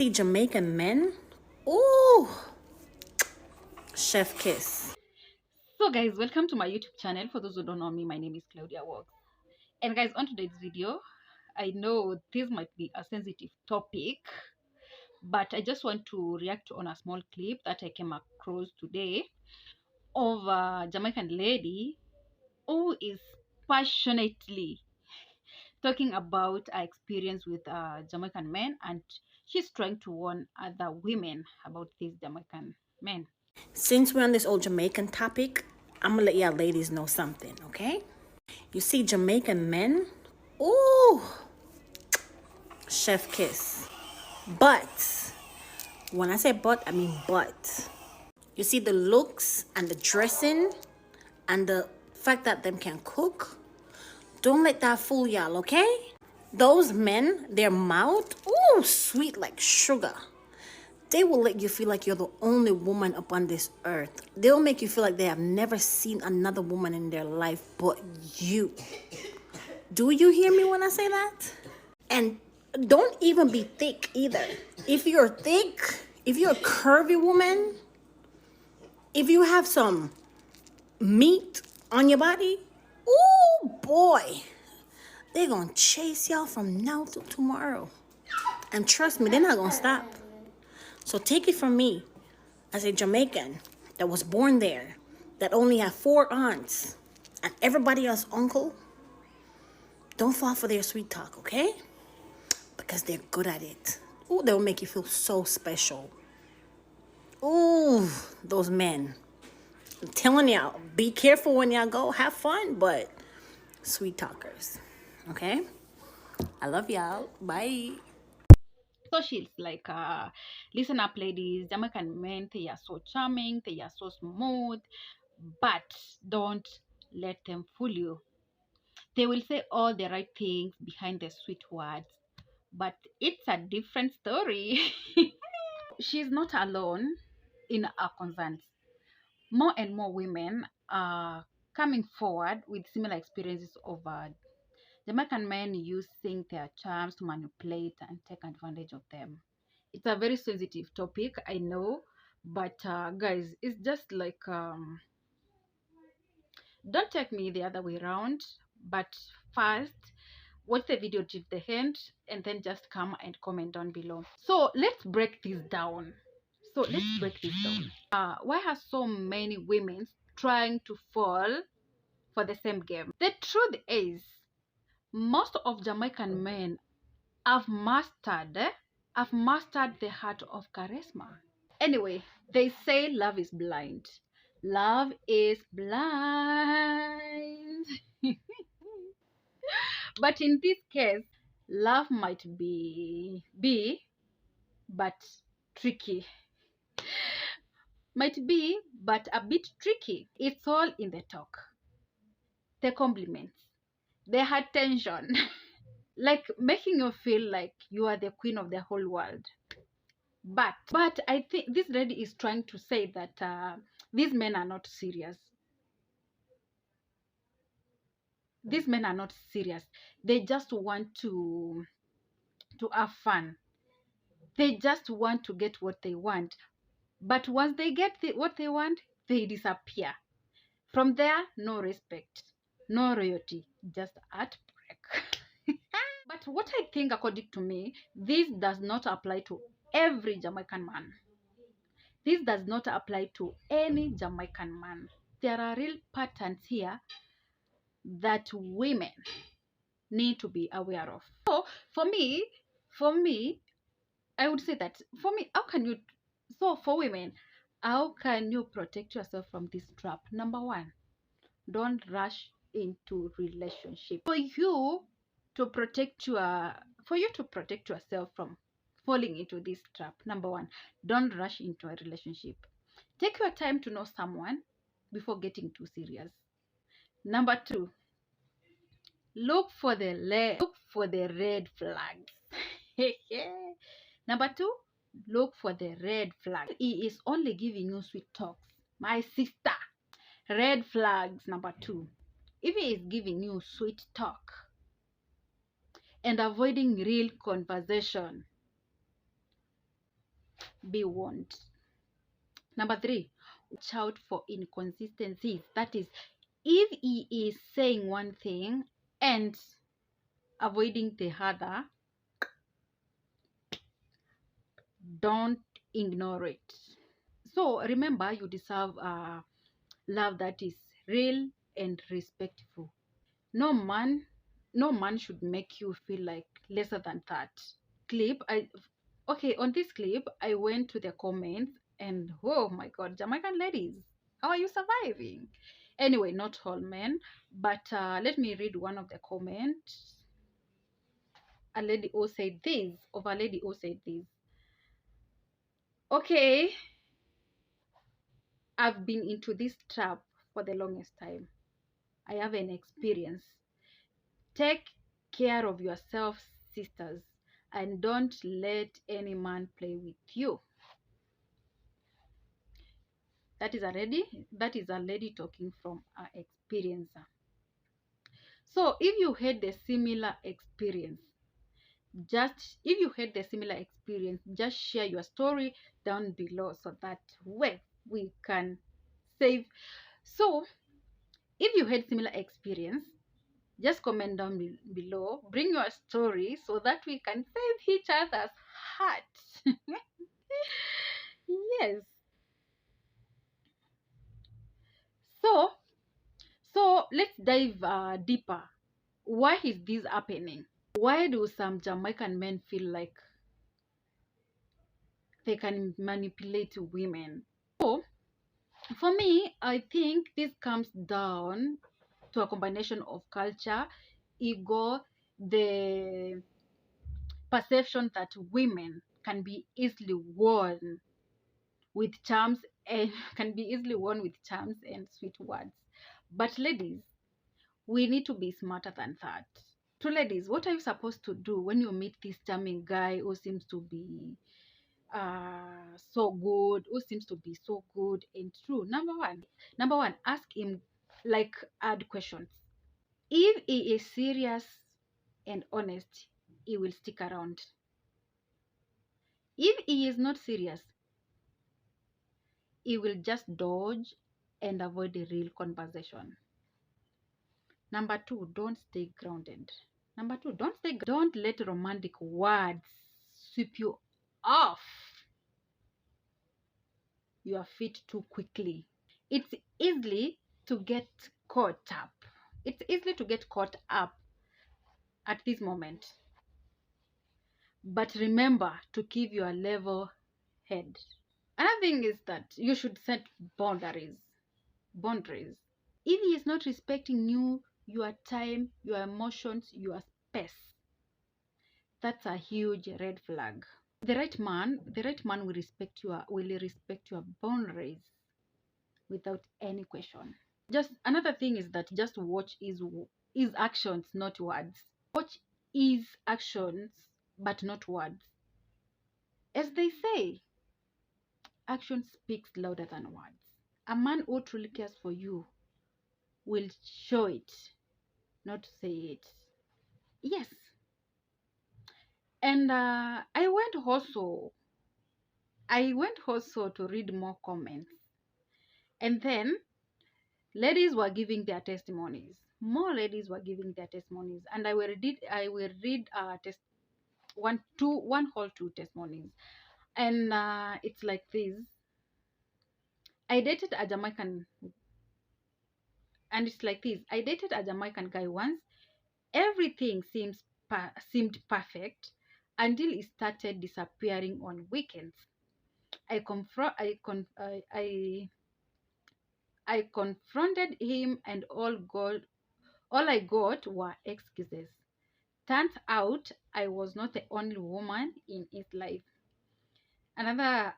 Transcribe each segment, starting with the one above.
See Jamaican men? Ooh, chef kiss. So guys, welcome to my YouTube channel. For those who don't know me, my name is Claudia Walks. And guys, on today's video, I know this might be a sensitive topic, but I just want to react on a small clip that I came across today of a Jamaican lady who is passionately talking about her experience with Jamaican men, and she's trying to warn other women about these Jamaican men. Since we're on this old Jamaican topic, I'm gonna let y'all ladies know something, okay? You see Jamaican men? Ooh, chef kiss. But, when I say but, I mean but. You see the looks and the dressing and the fact that them can cook? Don't let that fool y'all, okay? Those men, their mouth, ooh, sweet like sugar. They will let you feel like you're the only woman upon this earth. They'll make you feel like they have never seen another woman in their life but you. Do you hear me when I say that? And don't even be thick either. If you're thick, if you're a curvy woman, if you have some meat on your body, oh boy, they're gonna chase y'all from now till tomorrow. And trust me, they're not gonna stop. So take it from me, as a Jamaican that was born there, that only have 4 aunts and everybody else uncle. Don't fall for their sweet talk, okay? Because they're good at it. Ooh, they'll make you feel so special. Ooh, those men. I'm telling y'all, be careful when y'all go. Have fun, but sweet talkers, okay? I love y'all. Bye. So she's like, listen up, ladies. Jamaican men, they are so charming, they are so smooth, but don't let them fool you. They will say all the right things behind the sweet words, but it's a different story. She's not alone in her concerns. More and more women are coming forward with similar experiences of Jamaican men using their charms to manipulate and take advantage of them. It's a very sensitive topic, I know, but guys, it's just like don't take me the other way around. But first, watch the video till the end, and then just come and comment down below. So let's break this down. Why are so many women trying to fall for the same game? The truth is, most of Jamaican men have mastered the art of charisma. Anyway, they say love is blind. Love is blind. But in this case, love might be but tricky. Might be but a bit tricky. It's all in the talk, the compliments, the attention, like making you feel like you are the queen of the whole world. But I think this lady is trying to say that these men are not serious. These men are not serious. They just want to have fun. They just want to get what they want. But once they get what they want, they disappear. From there, no respect, no royalty, just heartbreak. But what I think, according to me, this does not apply to every Jamaican man. This does not apply to any Jamaican man. There are real patterns here that women need to be aware of. So for me, I would say that for me, how can you? So for women, how can you protect yourself from this trap? Number one, don't rush into relationship. For you to protect yourself from falling into this trap, number one, don't rush into a relationship. Take your time to know someone before getting too serious. Number two, look for the red flags. Number two, look for the red flag. He is only giving you sweet talks, my sister. Red flags. Number two, if he is giving you sweet talk and avoiding real conversation, be warned. Number 3, watch out for inconsistencies. That is, if he is saying one thing and avoiding the other, don't ignore it. So remember, you deserve love that is real and respectful. No man, no man should make you feel like lesser than that. On this clip, I went to the comments and oh my god, Jamaican ladies, how are you surviving? Anyway, not all men, but let me read one of the comments. A lady who said this, of a lady who said this. Okay, I've been into this trap for the longest time. I have an experience. Take care of yourself, sisters, and don't let any man play with you. That is a lady talking from her experience. So if you had the similar experience, just share your story down below so that we can save. So if you had similar experience, just comment down below, bring your story so that we can save each other's heart. Yes. So let's dive deeper. Why is this happening? Why do some Jamaican men feel like they can manipulate women? So for me, I think this comes down to a combination of culture, ego, the perception that women can be easily won with charms and sweet words. But ladies, we need to be smarter than that. To ladies, what are you supposed to do when you meet this charming guy who seems to be so good and true? Number one, ask him like hard questions. If he is serious and honest, he will stick around. If he is not serious, he will just dodge and avoid the real conversation. Number two, don't stay grounded. Don't let romantic words sweep you off your feet too quickly. It's easily to get caught up. It's easily to get caught up at this moment. But remember to keep your level head. Another thing is that you should set boundaries. Boundaries. If he is not respecting you, your time, your emotions, your space, that's a huge red flag. The right man will respect your boundaries without any question. Just another thing is that just watch his actions, not words. Watch his actions, but not words. As they say, action speaks louder than words. A man who truly cares for you will show it, not say it. Yes. And I went also to read more comments, and then ladies were giving their testimonies. More ladies were giving their testimonies, and I will read one whole two testimonies, and it's like this. I dated a Jamaican, and it's like this. I dated a Jamaican guy once. Everything seemed perfect until he started disappearing on weekends. I confront I confronted him, and all I got were excuses. Turns out I was not the only woman in his life. Another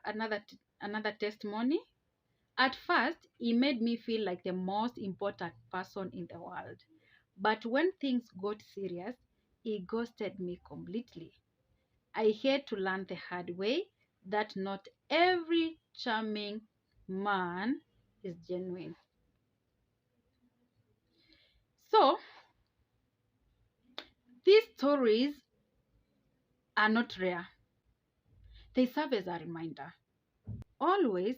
testimony. At first, he made me feel like the most important person in the world. But when things got serious, he ghosted me completely. I had to learn the hard way that not every charming man is genuine. So, these stories are not rare. They serve as a reminder. Always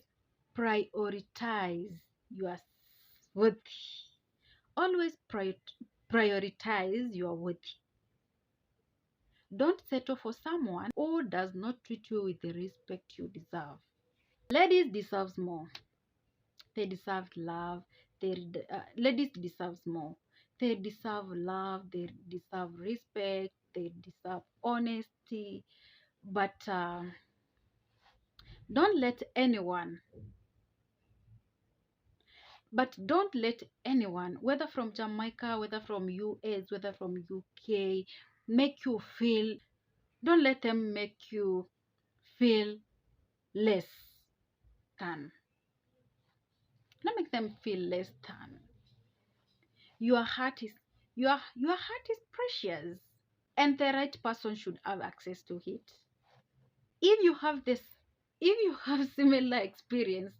prioritize your worth. Always prioritize your worth. Don't settle for someone who does not treat you with the respect you deserve. Ladies deserves more. They deserve love. Ladies deserves more. They deserve love. They deserve respect. They deserve honesty. But don't let anyone whether from Jamaica, whether from US, whether from UK, make you feel, don't let them make you feel less than. Don't make them feel less than. Your heart is your heart is precious, and the right person should have access to it. If you have similar experience,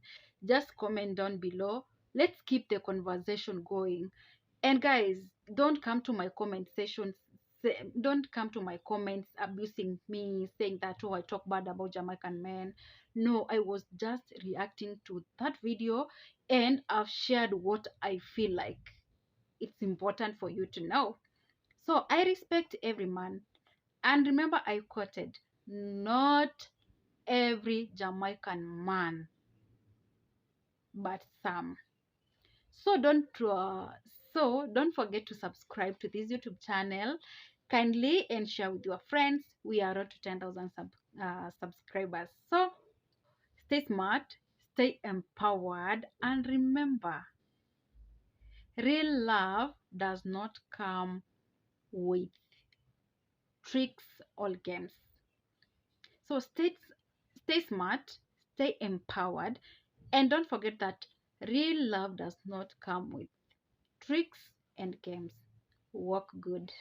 just comment down below. Let's keep the conversation going. And guys, don't come to my comment section, don't come to my comments abusing me, saying that, oh, I talk bad about Jamaican men. No, I was just reacting to that video, and I've shared what I feel like it's important for you to know. So I respect every man. And remember, I quoted, not every Jamaican man, but some. So don't forget to subscribe to this YouTube channel kindly, and share with your friends. We are on to 10,000 subscribers. So stay smart, stay empowered, and remember, real love does not come with tricks or games. So stay smart, stay empowered, and don't forget that real love does not come with tricks and games. Walk good.